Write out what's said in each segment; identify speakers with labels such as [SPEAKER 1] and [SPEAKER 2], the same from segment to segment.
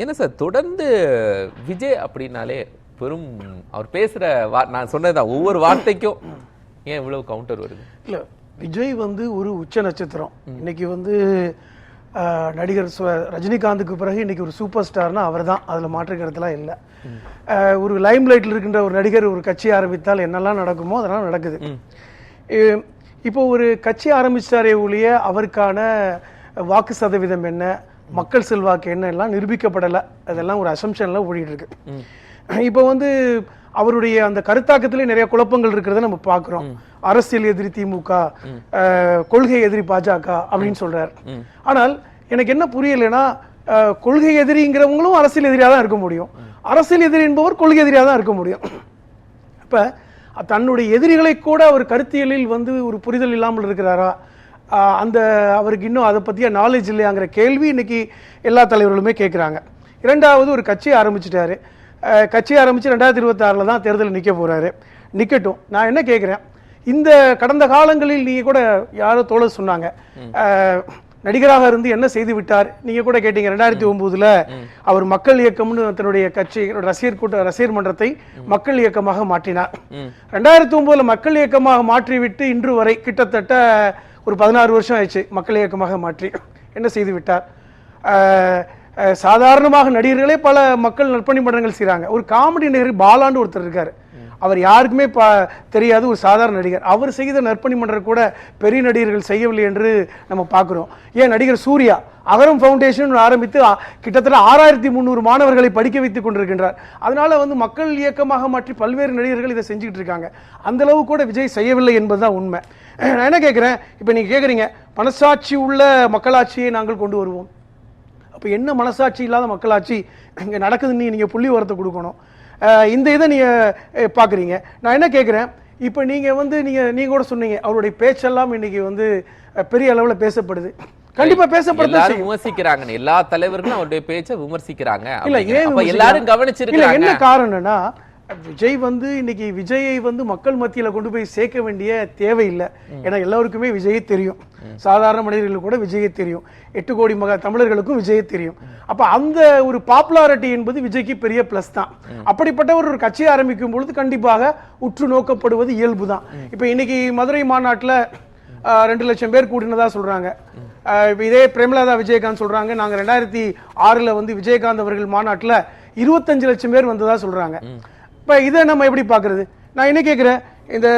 [SPEAKER 1] என்ன சார் தொடர்ந்து விஜய் அப்படின்னாலே பெரும் அவர் பேசுற நான் சொன்னதுதான் ஒவ்வொரு வார்த்தைக்கும் ஏன் இவ்வளவு கவுண்டர் வருது?
[SPEAKER 2] இல்ல விஜய் வந்து ஒரு உச்ச நட்சத்திரம். இன்னைக்கு வந்து நடிகர் ரஜினிகாந்துக்கு பிறகு இன்னைக்கு ஒரு சூப்பர் ஸ்டார்னா அவர் தான், அதுல மாற்றுக்கிறதுலாம் இல்லை. ஒரு லைம் லைட்ல இருக்கின்ற ஒரு நடிகர் ஒரு கட்சி ஆரம்பித்தால் என்னெல்லாம் நடக்குமோ அதெல்லாம் நடக்குது. இப்போ ஒரு கட்சி ஆரம்பிச்சாரே ஒழிய அவருக்கான வாக்கு சதவீதம் என்ன, மக்கள் செல்வாக்கு என்ன எல்லாம் நிரூபிக்கப்படலை. அதெல்லாம் ஒரு அசம்ஷன்ல ஓடிட்டு இருக்கு. இப்போ வந்து அவருடைய அந்த கருத்தாக்கத்திலே நிறைய குழப்பங்கள் இருக்கிறத நம்ம பார்க்கிறோம். அரசியல் எதிரி திமுக, கொள்கை எதிரி பாஜக அப்படின்னு சொல்றாரு. ஆனால் எனக்கு என்ன புரியலைன்னா, கொள்கை எதிரிங்கிறவங்களும் அரசியல் எதிரியா தான் இருக்க முடியும், அரசியல் எதிரி என்பவர் கொள்கை எதிரியா தான் இருக்க முடியும். இப்ப தன்னுடைய எதிரிகளை கூட அவர் கருத்தியலில் வந்து ஒரு புரிதல் இல்லாமல் இருக்கிறாரா, அந்த அவருக்கு இன்னும் அதை பத்திய நாலேஜ் இல்லையாங்கிற கேள்வி இன்னைக்கு எல்லா தலைவர்களுமே கேட்கிறாங்க. இரண்டாவது, ஒரு கட்சி ஆரம்பிச்சுட்டாரு. கட்சி ஆரம்பிச்சு 2026 தான் தேர்தலில் நிக்க போறாரு. நிக்கட்டும். நான் என்ன கேட்கிறேன், இந்த கடந்த காலங்களில் நீங்க கூட யாரோ தோழர் சொன்னாங்க, நடிகராக இருந்து என்ன செய்து விட்டார், நீங்க கூட கேட்டீங்க. 2009 அவர் மக்கள் இயக்கம்னு தன்னுடைய கட்சி ரசிகர் மன்றத்தை மக்கள் இயக்கமாக மாற்றினார். 2009 மக்கள் இயக்கமாக மாற்றிவிட்டு இன்று வரை கிட்டத்தட்ட ஒரு 16 வருஷம் ஆயிடுச்சு மக்கள் இயக்கமாக மாற்றி. என்ன செய்து விட்டார்? சாதாரணமாக நடிகர்களே பல மக்கள் நற்பணி மன்றங்கள் செய்யறாங்க. ஒரு காமெடி நடிகர் பாலாண்டு ஒருத்தர் இருக்காரு, அவர் யாருக்குமே தெரியாது, ஒரு சாதாரண நடிகர். அவர் செய்த நற்பணி மன்றம் கூட பெரிய நடிகர்கள் செய்யவில்லை என்று நம்ம பார்க்கிறோம். ஏன் நடிகர் சூர்யா அகரம் ஃபவுண்டேஷன் ஆரம்பித்து கிட்டத்தட்ட 6300 மாணவர்களை படிக்க வைத்துக் கொண்டிருக்கின்றார். அதனால வந்து மக்கள் இயக்கமாக மாற்றி பல்வேறு நடிகர்கள் இதை செஞ்சுக்கிட்டு இருக்காங்க. அந்த அளவு கூட விஜய் செய்யவில்லை என்பதுதான் உண்மை. நான் என்ன கேட்கிறேன், இப்ப நீங்க கேட்குறீங்க மனசாட்சி உள்ள மக்களாட்சியை நாங்கள் கொண்டு வருவோம். அப்ப என்ன மனசாட்சி இல்லாத மக்களாட்சி இங்க நடக்குதுன்னு நீங்க புள்ளி வரத்தை கொடுக்கணும். இந்த இதை நீங்க பாக்குறீங்க. நான் என்ன கேட்கிறேன், இப்ப நீங்க வந்து நீங்க கூட சொன்னீங்க அவருடைய பேச்செல்லாம் இன்னைக்கு வந்து பெரிய அளவுல பேசப்படுது. கண்டிப்பா பேசப்படுது,
[SPEAKER 1] விமர்சிக்கிறாங்க. எல்லா தலைவர்களும் அவருடைய பேச்சை விமர்சிக்கிறாங்க. இல்ல ஏன் எல்லாரும் கவனிச்சிருக்காங்க.
[SPEAKER 2] என்ன காரணம்னா, விஜய் வந்து இன்னைக்கு விஜயை வந்து மக்கள் மத்தியில கொண்டு போய் சேர்க்க வேண்டிய தேவையில்லை. ஏன்னா எல்லாருக்குமே விஜயை தெரியும், சாதாரண மனிதர்களுக்கு கூட விஜயை தெரியும், 8 கோடி தமிழர்களுக்கும் விஜயை தெரியும். அப்ப அந்த ஒரு பாப்புலாரிட்டி என்பது விஜய்க்கு பெரிய பிளஸ் தான். அப்படிப்பட்ட ஒரு கட்சி ஆரம்பிக்கும் பொழுது கண்டிப்பாக உற்று நோக்கப்படுவது இயல்பு தான். இப்ப இன்னைக்கு மதுரை மாநாட்டுல 2 லட்சம் பேர் கூடினதா சொல்றாங்க. இதே பிரேமலதா விஜயகாந்த் சொல்றாங்க, நாங்க 2006 வந்து விஜயகாந்த் அவர்கள் மாநாட்டுல 25 லட்சம் பேர் வந்ததா சொல்றாங்க. இப்ப இதை நம்ம எப்படி பாக்குறது? நான் என்ன கேட்கிறேன், இந்த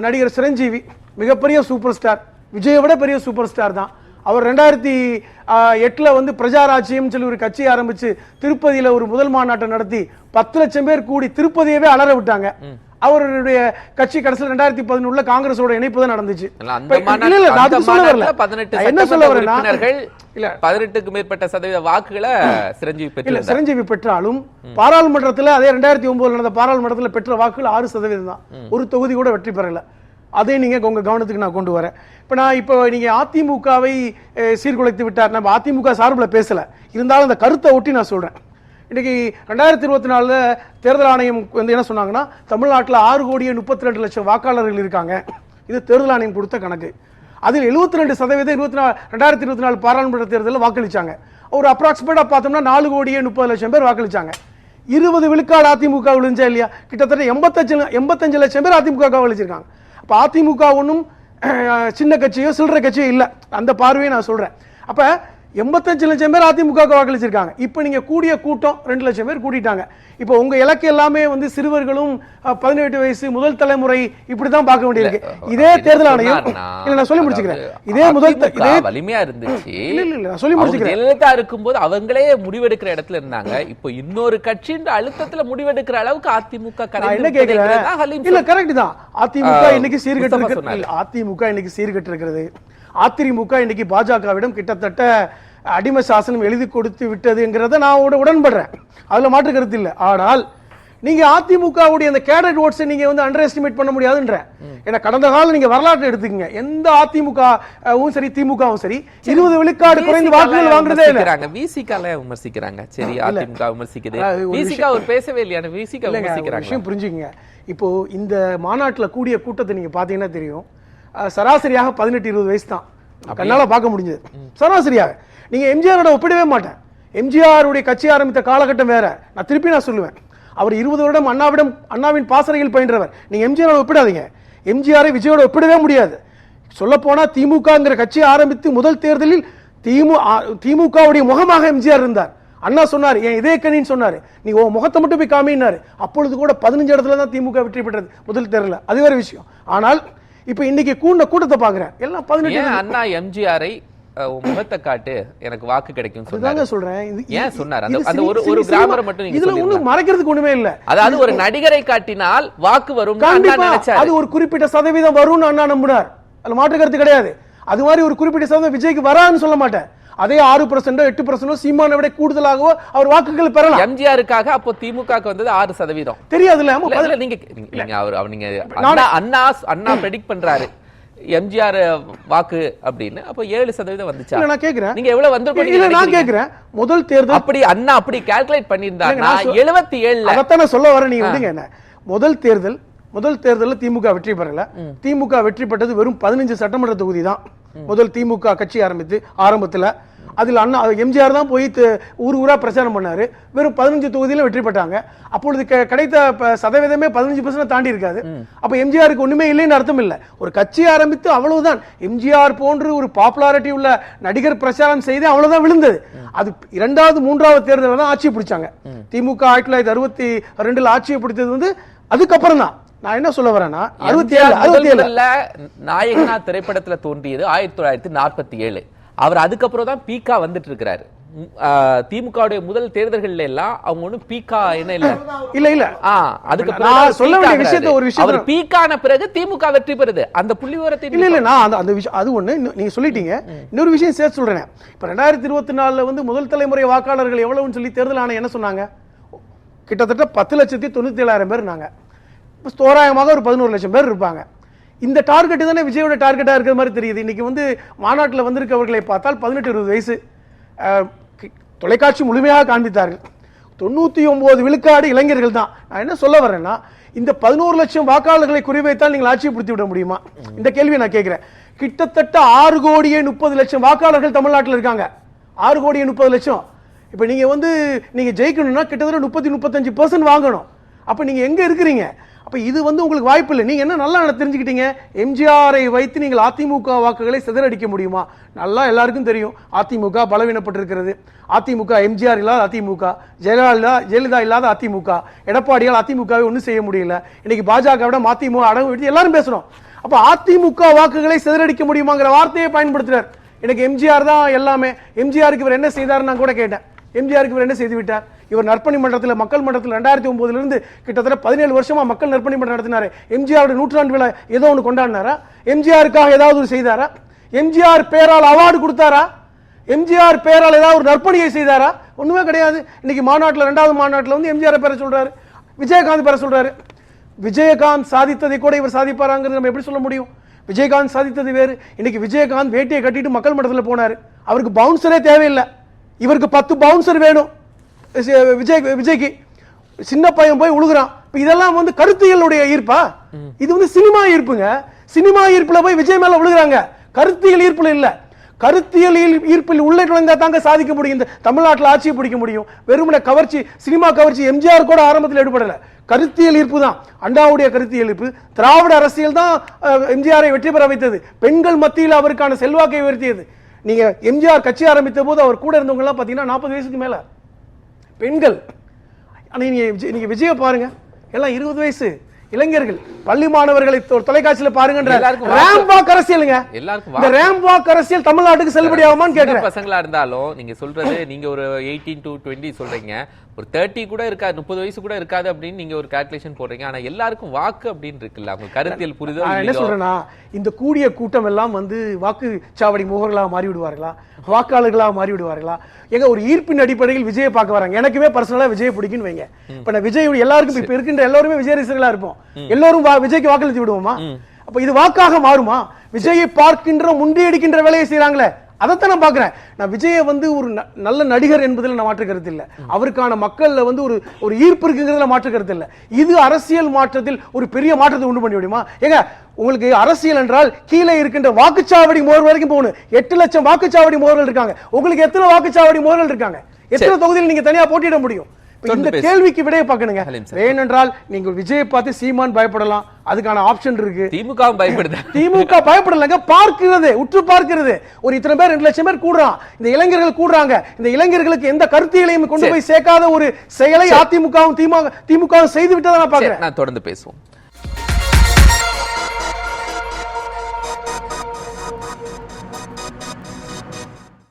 [SPEAKER 2] நடிகர் சிரஞ்சீவி மிகப்பெரிய சூப்பர் ஸ்டார், விஜயை விட பெரிய சூப்பர் ஸ்டார் தான். அவர் 2008 வந்து பிரஜாராஜ்யம் சொல்லி ஒரு கட்சி ஆரம்பிச்சு திருப்பதியில ஒரு முதல் மாநாட்டை நடத்தி 10 லட்சம் பேர் கூடி திருப்பதியவே அலற விட்டாங்க. அவருடைய கட்சி கடைசியில் 2011 காங்கிரஸோட இணைப்பு தான் நடந்துச்சு. என்ன சொல்ல வரேன்னா,
[SPEAKER 1] 18க்கு மேற்பட்ட சதவீத வாக்குகளை
[SPEAKER 2] சிரஞ்சீவி பெற்றாலும் பாராளுமன்றத்தில் அதே 2009 நடந்த பாராளுமன்றத்தில் பெற்ற வாக்குகள் 6% தான். ஒரு தொகுதி கூட வெற்றி பெறல. அதே நீங்க உங்க கவனத்துக்கு நான் கொண்டு வரேன். இப்போ நீங்க அதிமுகவை சீர்குலைத்து விட்டார். நம்ம அதிமுக சார்பில் பேசல, இருந்தாலும் அந்த கருத்தை ஒட்டி நான் சொல்றேன். இன்னைக்கு 2024 தேர்தல் ஆணையம் வந்து என்ன சொன்னாங்கன்னா, தமிழ்நாட்டில் 6,32,00,000 வாக்காளர்கள் இருக்காங்க. இது தேர்தல் ஆணையம் கொடுத்த கணக்கு. அதில் 72% 2024 பாராளுமன்ற தேர்தலில் வாக்களிச்சாங்க. ஒரு அப்ராக்சிமேட்டா பார்த்தோம்னா 4,30,00,000 பேர் வாக்களிச்சாங்க. 20 விழுக்காடு அதிமுக விழுந்தா இல்லையா? கிட்டத்தட்ட 85 லட்சம் பேர் அதிமுக வாக்களிச்சிருக்காங்க. அப்ப அதிமுக ஒன்றும் சின்ன கட்சியோ சில்லறை கட்சியோ இல்லை, அந்த பார்வையை நான் சொல்றேன். அப்ப 85 லட்சம் பேர் அதிமுக வாக்களிச்சிருக்காங்க. இப்ப நீங்க கூடிய கூட்டம் 2 லட்சம் பேர் கூட்டிட்டாங்க. இப்ப உங்க இலக்கு எல்லாமே வந்து சிறுவர்களும் 18 வயசு முதல் தலைமுறை இப்படிதான் பார்க்க வேண்டியிருக்கு. இதே தேர்தல் ஆணையம் இல்ல, நான் சொல்லி முடிச்சுக்கிறேன். இதே
[SPEAKER 1] வலிமையா இருந்துச்சு.
[SPEAKER 2] இல்ல நான் சொல்லி முடிச்சுக்கிறேன்.
[SPEAKER 1] ஜெயலலிதா இருக்கும்போது அவங்களே முடிவெடுக்கிற இடத்துல இருந்தாங்க. இப்போ இன்னொரு கட்சின்ற அழுத்தத்துல முடிவெடுக்கிற அளவுக்கு அதிமுக
[SPEAKER 2] என்ன கேட்கிறேன். இல்ல கரெக்ட் தான். அதிமுக இன்னைக்கு சீர்கெட்டு இருக்கிறது. அதிமுக இன்னைக்கு பாஜகவிடம் கிட்டத்தட்ட அடிமை சாசனம் எழுதி கொடுத்து விட்டதுங்கிறத நான் உடன்படுறேன், அதுல மாற்று கருத்து இல்லை. ஆனால் நீங்க அதிமுகவுடைய அந்த கேடட் ஓட்ஸை நீங்க வந்து அண்டர் எஸ்டிமேட் பண்ண முடியாதுன்ற. ஏன்னா கடந்த காலம் நீங்க வரலாற்றை எடுத்துக்கங்க, எந்த அதிமுகவும் சரி திமுகவும் சரி 20 விழுக்காடு குறைந்து வாக்குகள் வாங்குறதே இல்ல.
[SPEAKER 1] விசிகால விமர்சிக்கிறாங்க. சரி, அதிமுக விமர்சிக்குது, விசிகா அவர் பேசவே இல்லையா? விசிகா விமர்சிக்கிறாங்க.
[SPEAKER 2] விஷயம் புரிஞ்சுக்கங்க. இப்போ இந்த மாநாட்டுல கூடிய கூட்டத்தை நீங்க பாத்தீங்கன்னா தெரியும், சராசரியாக 18-20 வயசு தான் கண்ணால பார்க்க முடிஞ்சது. சராசரியாக நீங்க எம்ஜிஆரோட ஒப்பிடவே மாட்டேன். எம்ஜிஆருடைய கட்சி ஆரம்பித்த காலகட்டம் வேற. நான் திருப்பி சொல்லுவேன், அவர் 20 வருடம் அண்ணாவின் பாசறையில் பயின்றவர். நீங்க எம்ஜிஆர் ஒப்பிடாதீங்க. எம்ஜிஆரை விஜயோட ஒப்பிடவே முடியாது. சொல்ல போனா திமுகங்கிற கட்சி ஆரம்பித்து முதல் தேர்தலில் திமுகவுடைய முகமாக எம்ஜிஆர் இருந்தார். அண்ணா சொன்னார், என் இதே கணின்னு சொன்னாரு, நீ முகத்தை மட்டும் போய் காமினாரு. அப்பொழுது கூட 15 இடத்துல தான் திமுக வெற்றி பெற்றது முதல் தேர்தலில். அது வேற விஷயம். ஆனால் இப்ப இன்னைக்கு கூட்டத்தை பாக்குறேன் எல்லாம் 18.
[SPEAKER 1] அண்ணா எம்ஜிஆரை முகத்தை காட்டு எனக்கு வாக்கு கிடைக்கும்
[SPEAKER 2] சொல்றேன்.
[SPEAKER 1] ஏன் சொன்னார்? அந்த ஒரு கிராமரை மட்டும் நீங்க
[SPEAKER 2] இதுல ஒண்ணும் மறைக்கிறதுக்கு ஒண்ணுமே இல்ல.
[SPEAKER 1] அதாவது ஒரு நடிகரை காட்டினால் வாக்கு வரும்,
[SPEAKER 2] அது ஒரு குறிப்பிட்ட சதவீதம் வரும்னு அண்ணா நம்பினார். அதுல மாற்று கருத்து கிடையாது. அது மாதிரி ஒரு குறிப்பிட்ட சதவீதம் விஜய்க்கு வரான்னு சொல்ல மாட்டேன். அதே 6% 8% சீமானை விட கூடுதலாகவோ அவர் வாக்குகள் பெறலாம்.
[SPEAKER 1] எம்ஜிஆருக்காக அப்போ திமுகவுக்கு வந்தது 6%.
[SPEAKER 2] தெரியாதுல்ல
[SPEAKER 1] நீங்க அண்ணா பிரெடிக்ட் பண்றாரு எம்ஜிஆர் வாக்கு அப்படின்னு, அப்ப 7% வந்துச்சா?
[SPEAKER 2] நான் கேக்குறேன்,
[SPEAKER 1] நீங்க எவ்வளவு வந்திருக்கீங்க?
[SPEAKER 2] நான் கேக்குறேன், முதல் தேர்தல்
[SPEAKER 1] அப்படி அண்ணா அப்படி கால்குலேட் பண்ணியிருந்தாருன்னா 77.
[SPEAKER 2] அதத்தான சொல்ல வரேன். நீங்க விடுங்க என்ன. முதல் தேர்தலில் திமுக வெற்றி பெறல. திமுக வெற்றி பெற்றது வெறும் 15 சட்டமன்ற தொகுதி தான். முதல் திமுக கட்சி ஆரம்பத்தில் அதில் அண்ணா எம்ஜிஆர் தான் போய் ஊரா பிரச்சாரம் பண்ணாரு. வெறும் 15 தொகுதியில வெற்றி பெற்றாங்க. அப்பொழுது கிடைத்த சதவீதமே 15% தாண்டி இருக்காது. அப்ப எம்ஜிஆருக்கு ஒண்ணுமே இல்லைன்னு அர்த்தம் இல்ல. ஒரு கட்சி ஆரம்பித்து அவ்வளவுதான். எம்ஜிஆர் போன்று ஒரு பாப்புலாரிட்டி உள்ள நடிகர் பிரச்சாரம் செய்து அவ்வளவுதான் விழுந்தது. அது 2வது 3வது தேர்தலில் தான் ஆட்சியை பிடிச்சாங்க. திமுக 1962 ஆட்சியை பிடித்தது அதுக்கப்புறம் தான். நான் என்ன சொல்ல வரேன்னா 67
[SPEAKER 1] நாயகனா திரைப்படத்துல தோன்றியது 1947. அவர் அதுக்கப்புறம் தான் பீக்கா வந்துட்டு இருக்கிறாரு. திமுகவுடைய முதல் தேர்தல்கள் எல்லாம் அவங்க ஒண்ணும் பீக்கா என்ன இல்ல அதுக்கு சொல்ல வேண்டிய விஷயத்தை ஒரு விஷயம், அவர் பீக்கான பிறகு திமுக வெற்றி பெறுது. அந்த புள்ளிவிவரத்தை
[SPEAKER 2] இல்ல நான் அந்த விஷயம் அது ஒண்ணு நீங்க சொல்லிட்டீங்க. இன்னொரு விஷயம் சேர்த்து சொல்றேன். இப்ப 2024 முதல் தலைமுறை வாக்காளர்கள் எவ்வளவுன்னு சொல்லி தேர்தல் ஆணையம் என்ன சொன்னாங்க? கிட்டத்தட்ட 10,97,000 பேர். நாங்க தோராயமாக ஒரு 11 லட்சம் பேர் இருப்பாங்க. இந்த டார்கெட் தானே விஜயோட டார்கெட்டா இருக்கிற மாதிரி தெரியுது. இன்னைக்கு மாநாட்டில் வந்திருக்கவர்களை பார்த்தால் 18-20 வயசு. தொலைக்காட்சி முழுமையாக காண்பித்தார்கள். 99 விழுக்காடு இளைஞர்கள் தான். நான் என்ன சொல்ல வரேன்னா, இந்த 11 லட்சம் வாக்காளர்களை குறிவைத்தால் நீங்கள் ஆட்சியை பிடித்து விட முடியுமா? இந்த கேள்வியை நான் கேட்கிறேன். கிட்டத்தட்ட 6,30,00,000 வாக்காளர்கள் தமிழ்நாட்டில் இருக்காங்க. 6,30,00,000. இப்ப நீங்க ஜெயிக்கணும்னா கிட்டத்தட்ட 30-35% வாங்கணும். அப்ப நீங்க எங்க இருக்கிறீங்க? அப்ப இது உங்களுக்கு வாய்ப்பு இல்லை. நீங்க என்ன நல்லா தெரிஞ்சுக்கிட்டீங்க, எம்ஜிஆரை வைத்து நீங்கள் அதிமுக வாக்குகளை சிதறடிக்க முடியுமா? நல்லா எல்லாருக்கும் தெரியும் அதிமுக பலவீனப்பட்டிருக்கிறது. அதிமுக எம்ஜிஆர் இல்லாத அதிமுக, ஜெயலலிதா இல்லாத அதிமுக, எடப்பாடியால் அதிமுகவை ஒன்றும் செய்ய முடியல. இன்னைக்கு பாஜகவிட அதிமுக அடங்கு விட்டு எல்லாரும் பேசுறோம். அப்ப அதிமுக வாக்குகளை சிதறடிக்க முடியுமாங்கிற வார்த்தையை பயன்படுத்துறார். எனக்கு எம்ஜிஆர் தான் எல்லாமே. எம்ஜிஆருக்கு இவர் என்ன செய்தார் நான் கூட கேட்டேன். எம்ஜிஆருக்கு இவர் என்ன செய்து விட்டார்? இவர் நற்பணி மன்றத்தில், மக்கள் மன்றத்தில் 2009 இருந்து கிட்டத்தட்ட 17 வருஷமா மக்கள் நற்பணி மன்றம் நடத்தினாரு. எம்ஜிஆருடைய 100ஆண்டு விழா ஏதோ ஒன்று கொண்டாடினாரா? எம்ஜிஆருக்காக ஏதாவது ஒரு செய்தாரா? எம்ஜிஆர் பேரால் அவார்டு கொடுத்தாரா? எம்ஜிஆர் பேரால் ஏதாவது ஒரு நற்பணியை செய்தாரா? ஒண்ணுமே கிடையாது. இன்னைக்கு மாநாட்டில் 2வது மாநாட்டில் எம்ஜிஆர் பேர சொல்றாரு, விஜயகாந்த் பேர சொல்றாரு. விஜயகாந்த் சாதித்ததை கூட இவர் சாதிப்பாராங்கிறது நம்ம எப்படி சொல்ல முடியும்? விஜயகாந்த் சாதித்தது வேறு. இன்னைக்கு விஜயகாந்த் வேட்டியை கட்டிட்டு மக்கள் மன்றத்தில் போனாரு. அவருக்கு பவுன்சரே தேவையில்லை. இவருக்கு 10 பவுன்சர் வேணும். விஜய்க்கு சின்ன பையன் போய் உழுகுறான். இதெல்லாம் கருத்தியலுடைய ஈர்ப்பா? இது சினிமா ஈர்ப்புங்க. சினிமா ஈர்ப்புல போய் விஜய் மேல விழுகிறாங்க. கருத்தியல் ஈர்ப்புல இல்ல. கருத்தியல் ஈர்ப்பில் உள்ள நுழைந்தா தாங்க சாதிக்க முடியும். இந்த தமிழ்நாட்டில் ஆட்சியை பிடிக்க முடியும். வெறுமன கவர்ச்சி, சினிமா கவர்ச்சி எம்ஜிஆர் கூட ஆரம்பத்தில் ஈடுபடல. கருத்தியல் ஈர்ப்பு தான். அண்ணாவுடைய கருத்தியல் ஈர்ப்பு. திராவிட அரசியல் தான் எம்ஜிஆரை வெற்றி பெற வைத்தது. பெண்கள் மத்தியில் அவருக்கான செல்வாக்கை உயர்த்தியது. நீங்க எம்ஜிஆர் கட்சி ஆரம்பித்த போது அவர் கூட இருந்தவங்க எல்லாம் பாத்தீங்கன்னா 40 வயசுக்கு மேல பெண்கள். நீங்க விஜய பாருங்க, எல்லாம் 20 வயசு இளைஞர்கள், பள்ளி மாணவர்களை தொலைக்காட்சியில பாருங்க. ரேம்பாக் அரசியலுங்க. இந்த ரேம்பாக் அரசியல் தமிழ்நாட்டுக்கு செல்லுபடி ஆகுமான்னு கேக்குறேன்.
[SPEAKER 1] பசங்களா இருந்தாலும் நீங்க சொல்றது, நீங்க ஒரு 18 to 20 சொல்றீங்க, ஒரு 30 கூட இருக்காது, 30 வயசு கூட இருக்காது அப்படின்னு நீங்க ஒரு கால்குலேஷன் போடுறீங்க. ஆனா எல்லாருக்கும் வாக்கு அப்படின்னு இருக்குல்ல, அவங்க கருத்தியல் புரிதல்.
[SPEAKER 2] என்ன சொல்றேன்னா, இந்த கூடிய கூட்டம் எல்லாம் வாக்கு சாவடி முகர்களாக மாறி விடுவார்களா, வாக்காளர்களாக மாறி விடுவார்களா? எங்க ஒரு ஈர்ப்பின் அடிப்படையில் விஜயை பார்க்க வராங்க. எனக்குமே பர்சனலா விஜய் பிடிக்குன்னு வைங்க. இப்ப நான் விஜய் எல்லாருக்கும் இப்ப இருக்கின்ற எல்லாருமே விஜய் ரசிகர்களா இருப்போம். எல்லோரும் விஜய்க்கு வாக்களித்து விடுவோமா? அப்ப இது வாக்காக மாறுமா? விஜயை பார்க்கின்ற முண்டியடிக்கின்ற வேலையை செய்யறாங்களே, அதைத்தான் நான் பாக்குறேன். நான் விஜயை ஒரு நல்ல நடிகர் என்பதில் நான் மாற்று கருத்து இல்லை. அவருக்கான மக்கள்ல ஒரு ஈர்ப்பு இருக்குங்கிறதுல மாற்று கருத்து இல்லை. இது அரசியல் மாற்றத்தில் ஒரு பெரிய மாற்றத்தை உண்டு பண்ணி முடியுமா? ஏங்க, உங்களுக்கு அரசியல் என்றால் கீழே இருக்கின்ற வாக்குச்சாவடி முகர் வரைக்கும் போகணும். 8 லட்சம் வாக்குச்சாவடி முகர்கள் இருக்காங்க. உங்களுக்கு எத்தனை வாக்குச்சாவடி முகர்கள் இருக்காங்க? எத்தனை தொகுதியில் நீங்க தனியா போட்டியிட முடியும்? இந்த கேள்விக்கு விடையை பார்க்கணுங்க. ஏனென்றால் நீங்கள் விஜயை பார்த்து சீமான் பயப்படலாம், அதுக்கான ஆப்ஷன் இருக்கு.
[SPEAKER 1] திமுக பயப்படுது.
[SPEAKER 2] திமுக பயப்படலங்க, பார்க்கிறது, உற்று பார்க்கிறது. ஒரு இத்தனை பேர் 2 லட்சம் பேர் கூடுறான், இந்த இளைஞர்கள் கூடுறாங்க. இந்த இளைஞர்களுக்கு எந்த கருத்தியலையும் கொண்டு போய் சேர்க்காத ஒரு செயலை அதிமுகவும் திமுகவும் செய்து விட்டதை நான் பார்க்கிறேன்.
[SPEAKER 1] நான் தொடர்ந்து பேசுவோம்.